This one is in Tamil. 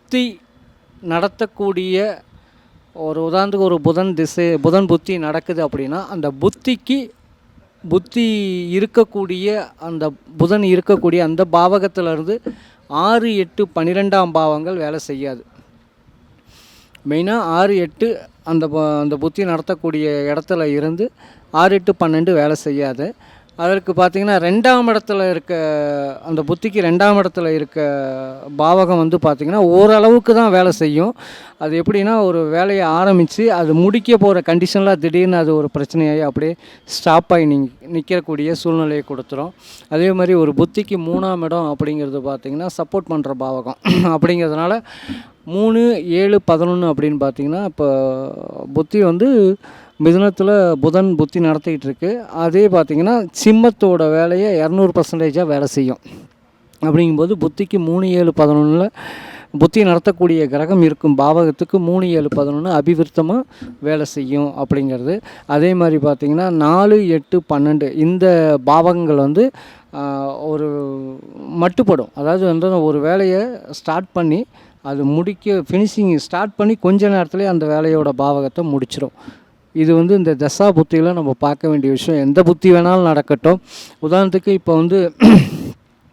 புத்தி நடத்தக்கூடிய ஒரு உதாரணத்துக்கு ஒரு புதன் புத்தி நடக்குது அப்படின்னா அந்த புத்தி இருக்கக்கூடிய அந்த புதன் இருக்கக்கூடிய அந்த பாவகத்திலிருந்து 6, 8, 12ஆம் பாவங்கள் வேலை செய்யாது. மெயினாக 6, 8 அந்த புத்தி நடத்தக்கூடிய இடத்துல இருந்து 6, 8, 12 வேலை செய்யாது. அதற்கு பார்த்திங்கன்னா 2ஆம் இடத்துல இருக்க அந்த புத்திக்கு 2ஆம் இடத்துல இருக்க பாவகம் வந்து பார்த்திங்கன்னா ஓரளவுக்கு தான் வேலை செய்யும். அது எப்படின்னா ஒரு வேலையை ஆரம்பித்து அது முடிக்க போகிற கண்டிஷனில் திடீர்னு அது ஒரு பிரச்சனையாகி அப்படியே ஸ்டாப் ஆகி நிற்கக்கூடிய சூழ்நிலையை கொடுத்துரும். அதே மாதிரி ஒரு புத்திக்கு 3ஆம் இடம் அப்படிங்கிறது பார்த்திங்கன்னா சப்போர்ட் பண்ணுற பாவகம் அப்படிங்கிறதுனால 3, 7, 11 அப்படின்னு பார்த்திங்கன்னா இப்போ புத்தி வந்து மிதுனத்தில் புதன் புத்தி நடத்திக்கிட்டு இருக்கு. அதே பார்த்திங்கன்னா சிம்மத்தோட வேலையை 200% வேலை செய்யும். அப்படிங்கும்போது புத்திக்கு 3, 7, 11 புத்தி நடத்தக்கூடிய கிரகம் இருக்கும் பாவகத்துக்கு 3, 7, 11 அபிவிருத்தமாக வேலை செய்யும் அப்படிங்கிறது. அதே மாதிரி பார்த்திங்கன்னா 4, 8, 12 இந்த பாவகங்கள் வந்து ஒரு மட்டுப்படும். அதாவது வந்து ஒரு வேலையை ஸ்டார்ட் பண்ணி அது ஃபினிஷிங் ஸ்டார்ட் பண்ணி கொஞ்ச நேரத்துலேயே அந்த வேலையோட பாவகத்தை முடிச்சிடும். இது வந்து இந்த தசா புத்தியில் நம்ம பார்க்க வேண்டிய விஷயம். எந்த புத்தி வேணாலும் நடக்கட்டும். உதாரணத்துக்கு இப்போ வந்து